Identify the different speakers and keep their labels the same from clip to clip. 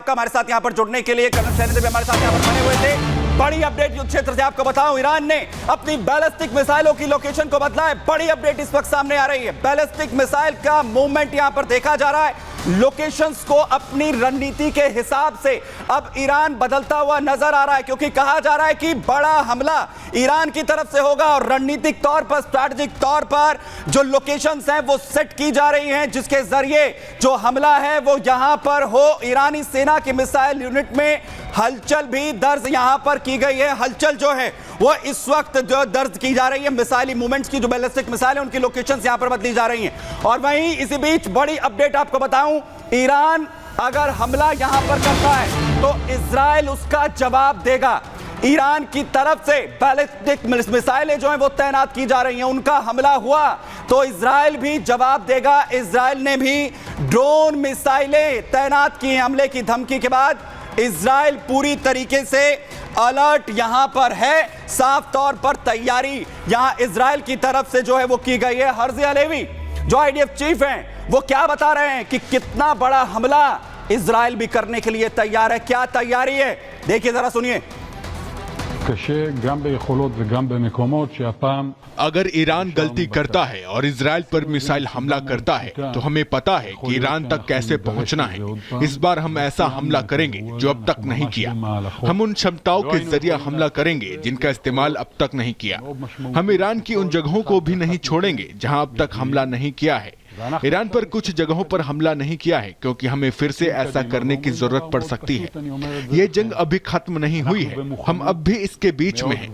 Speaker 1: आपका हमारे साथ यहां पर जुड़ने के लिए। कर्नल सैनिक भी हमारे साथ यहां पर बने हुए थे। बड़ी अपडेट युद्ध क्षेत्र से आपको बताऊं, ईरान ने अपनी बैलिस्टिक मिसाइलों की लोकेशन को बदला है। बड़ी अपडेट इस वक्त सामने आ रही है। बैलिस्टिक मिसाइल का मूवमेंट यहां पर देखा जा रहा है। लोकेशंस को अपनी रणनीति के हिसाब से अब ईरान बदलता हुआ नजर आ रहा है, क्योंकि कहा जा रहा है कि बड़ा हमला ईरान की तरफ से होगा और रणनीतिक तौर पर, स्ट्रैटेजिक तौर पर जो लोकेशंस हैं वो सेट की जा रही हैं, जिसके जरिए जो हमला है वो यहां पर हो। ईरानी सेना की मिसाइल यूनिट में हलचल भी दर्ज यहां पर की गई है। हलचल जो है वो इस वक्त जो दर्ज की जा रही है, मिसाइली मूवमेंट्स की, जो बैलिस्टिक मिसाइल है उनकी लोकेशंस यहां पर बदली जा रही हैं। और वहीं इसी बीच बड़ी अपडेट आपको बताऊं, ईरान अगर हमला यहां पर करता है तो इजराइल उसका जवाब देगा। ईरान की तरफ से बैलिस्टिक मिसाइलें जो हैं वो तैनात की जा रही हैं। उनका हमला हुआ तो इजराइल भी जवाब देगा। इजराइल ने भी ड्रोन मिसाइलें तैनात की हैं। हमले की धमकी के बाद इजराइल पूरी तरीके से अलर्ट यहां पर है। साफ तौर पर तैयारी यहां इजराइल की तरफ से जो है वो की गई है। हर्जी अलेवी जो आईडीएफ चीफ हैं वो क्या बता रहे हैं कि कितना बड़ा हमला इजराइल भी करने के लिए तैयार है, क्या तैयारी है, देखिए जरा सुनिए।
Speaker 2: अगर ईरान गलती करता है और इजराइल पर मिसाइल हमला करता है तो हमें पता है कि ईरान तक कैसे पहुंचना है। इस बार हम ऐसा हमला करेंगे जो अब तक नहीं किया। हम उन क्षमताओं के जरिए हमला करेंगे जिनका इस्तेमाल अब तक नहीं किया। हम ईरान की उन जगहों को भी नहीं छोड़ेंगे जहां अब तक हमला नहीं किया है। ईरान पर कुछ जगहों पर हमला नहीं किया है क्योंकि हमें फिर से ऐसा करने की जरूरत पड़ सकती है। ये जंग अभी खत्म नहीं हुई है, हम अब भी इसके बीच में हैं।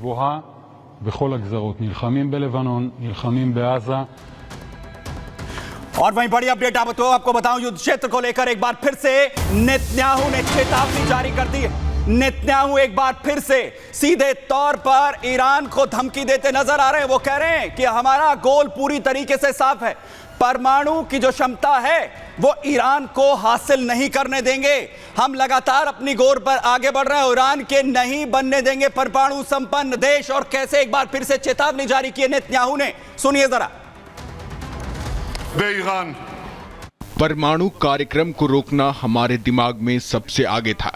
Speaker 1: और वहीं बड़ी अपडेट आपको बताऊं, युद्ध क्षेत्र को लेकर एक बार फिर से नेतन्याहू ने चेतावनी जारी कर दी है। नेतन्याहू एक बार फिर से सीधे तौर पर ईरान को धमकी देते नजर आ रहे हैं। वो कह रहे हैं कि हमारा गोल पूरी तरीके से साफ है, परमाणु की जो क्षमता है वो ईरान को हासिल नहीं करने देंगे। हम लगातार अपनी गोर पर आगे बढ़ रहे हैं, ईरान के नहीं बनने देंगे परमाणु संपन्न देश। और कैसे एक बार फिर से चेतावनी जारी की नेतन्याहू ने, सुनिए जरा।
Speaker 3: ईरान
Speaker 2: परमाणु कार्यक्रम को रोकना हमारे दिमाग में सबसे आगे था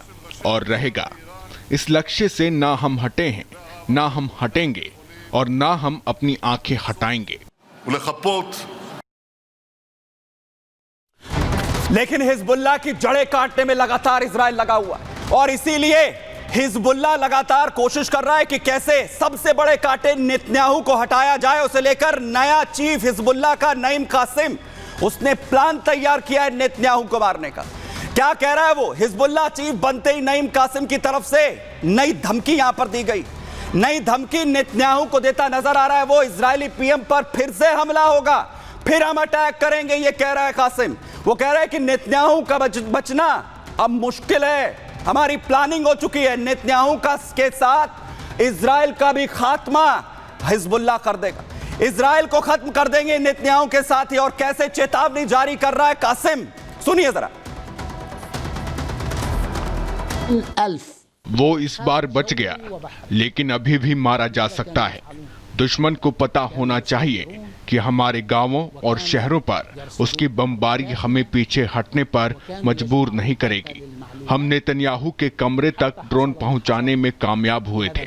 Speaker 2: और रहेगा। इस लक्ष्य से ना हम हटे हैं, ना हम हटेंगे और ना हम अपनी आंखें हटाएंगे।
Speaker 1: लेकिन हिजबुल्लाह की जड़ें काटने में लगातार इजराइल लगा हुआ है और इसीलिए हिजबुल्लाह लगातार कोशिश कर रहा है कि कैसे सबसे बड़े कांटे नेतन्याहू को हटाया जाए। उसे लेकर नया चीफ हिजबुल्लाह का नईम कासिम, उसने प्लान तैयार किया है नेतन्याहू को मारने का। क्या कह रहा है वो? हिजबुल्लाह चीफ बनते ही नईम कासिम की तरफ से नई धमकी यहां पर दी गई। नई धमकी नेतन्याहू को देता नजर आ रहा है वो, इजरायली पीएम पर फिर से हमला होगा, फिर हम अटैक करेंगे, ये कह रहा है कासिम। वो कह रहा है कि नेतन्याहू का बचना अब मुश्किल है, हमारी प्लानिंग हो चुकी है। नेतन्याहू का के साथ इजराइल का भी खात्मा हिजबुल्लाह कर देगा, इजराइल को खत्म कर देंगे नेतन्याहू के साथ ही। और कैसे चेतावनी जारी कर रहा है कासिम, सुनिए जरा।
Speaker 2: वो इस बार बच गया, लेकिन अभी भी मारा जा सकता है। दुश्मन को पता होना चाहिए कि हमारे गांवों और शहरों पर उसकी बमबारी हमें पीछे हटने पर मजबूर नहीं करेगी। हम नेतन्याहू के कमरे तक ड्रोन पहुंचाने में कामयाब हुए थे।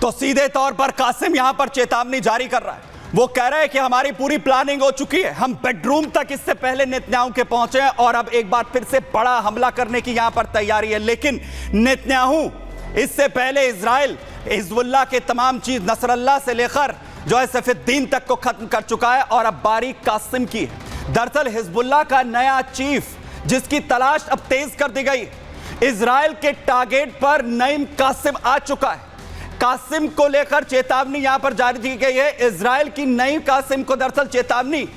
Speaker 1: तो सीधे तौर पर कासिम यहां पर चेतावनी जारी कर रहा है। वो कह रहे हैं कि हमारी पूरी प्लानिंग हो चुकी है, हम बेडरूम तक इससे पहले नेतन्याहू के पहुंचे हैं और अब एक बार फिर से बड़ा हमला करने की यहां पर तैयारी है। लेकिन नेतन्याहू इससे पहले इजराइल हिजबुल्लाह के तमाम चीज, नसरल्लाह से लेकर जो है सैफुद्दीन तक को खत्म कर चुका है और अब बारी कासिम की है। दरअसल हिजबुल्लाह का नया चीफ, जिसकी तलाश अब तेज कर दी गई, इजराइल के टारगेट पर नईम कासिम आ चुका है। कासिम को लेकर चेतावनी यहां पर जारी की गई है। इजराइल की नईम कासिम को दरअसल चेतावनी,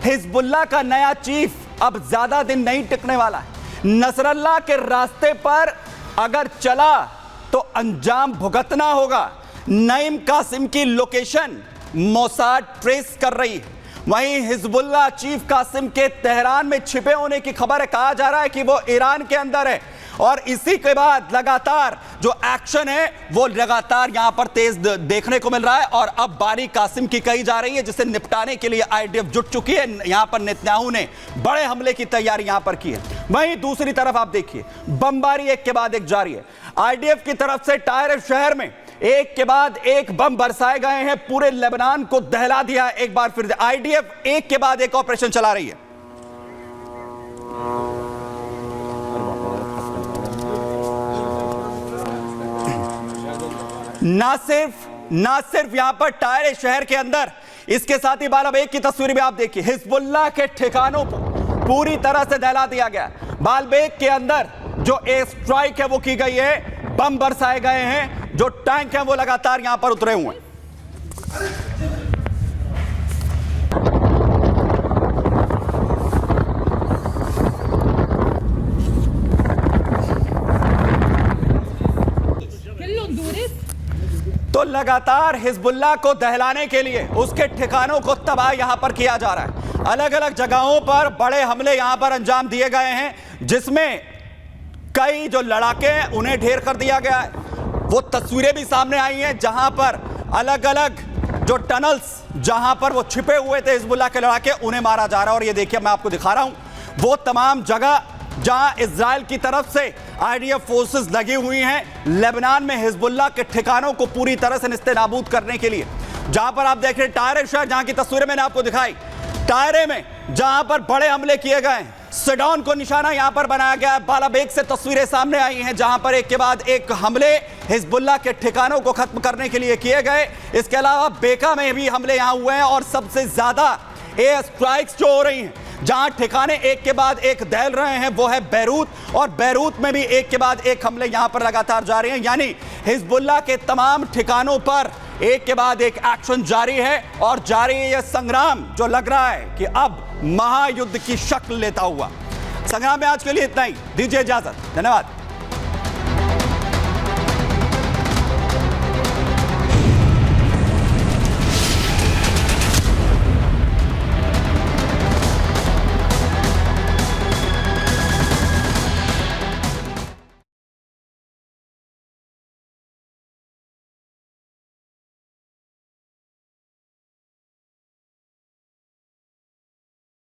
Speaker 1: हिजबुल्लाह का नया चीफ अब ज्यादा दिन नहीं टिकने वाला है। नसरल्लाह के रास्ते पर अगर चला तो अंजाम भुगतना होगा। नईम कासिम की लोकेशन मोसाद ट्रेस कर रही है। वहीं हिजबुल्लाह चीफ कासिम के तेहरान में छिपे होने की खबर है। कहा जा रहा है कि वो ईरान के अंदर है और इसी के बाद लगातार जो एक्शन है वो लगातार यहां पर तेज देखने को मिल रहा है और अब बारी कासिम की कही जा रही है, जिसे निपटाने के लिए आईडीएफ जुट चुकी है। यहां पर नेतन्याहू ने बड़े हमले की तैयारी यहां पर की है। वहीं दूसरी तरफ आप देखिए बमबारी एक के बाद एक जारी है। आईडीएफ की तरफ से टायर शहर में एक के बाद एक बम बरसाए गए हैं, पूरे लेबनान को दहला दिया। एक बार फिर आईडीएफ एक के बाद एक ऑपरेशन चला रही है। ना सिर्फ यहां पर टायर शहर के अंदर, इसके साथ ही बालबेक की तस्वीर भी आप देखिए, हिजबुल्लाह के ठिकानों को पूरी तरह से दहला दिया गया। बालबेक के अंदर जो एयर स्ट्राइक है वो की गई है, बम बरसाए गए हैं, जो टैंक हैं वो लगातार यहां पर उतरे हुए हैं। तो लगातार हिजबुल्लाह को दहलाने के लिए उसके ठिकानों को तबाह यहां पर किया जा रहा है। अलग अलग जगहों पर बड़े हमले यहां पर अंजाम दिए गए हैं, जिसमें कई जो लड़ाके हैं उन्हें ढेर कर दिया गया है। वो तस्वीरें भी सामने आई हैं जहां पर अलग अलग जो टनल्स जहां पर वो छिपे हुए थे हिजबुल्लाह के लड़ाके, उन्हें मारा जा रहा है। और ये देखिए मैं आपको दिखा रहा हूं वो तमाम जगह जहां इजराइल की तरफ से आईडीएफ फोर्सेस लगी हुई हैं लेबनान में हिजबुल्लाह के ठिकानों को पूरी तरह से निस्तेनाबूद करने के लिए। जहां पर आप देख रहे हैं टायरे शहर, जहां की तस्वीरें मैंने आपको दिखाई, टायरे में जहां पर बड़े हमले किए गए, सिडॉन को निशाना यहां पर बनाया गया है। बालाबेक से तस्वीरें सामने आई हैं जहां पर एक के बाद एक हमले हिजबुल्लाह के ठिकानों को खत्म करने के लिए किए गए। इसके अलावा बेका में भी हमले यहां हुए हैं और सबसे ज्यादा एयर स्ट्राइक्स जो हो रही हैं, जहां ठिकाने एक के बाद एक दहल रहे हैं, वो है बैरूत, और बैरूत में भी एक के बाद एक हमले यहां पर लगातार जारी हैं। यानी हिजबुल्लाह के तमाम ठिकानों पर एक के बाद एक एक्शन जारी है और जारी है यह संग्राम, जो लग रहा है कि अब महायुद्ध की शक्ल लेता हुआ। संग्राम में आज के लिए इतना ही, दीजिए इजाजत, धन्यवाद।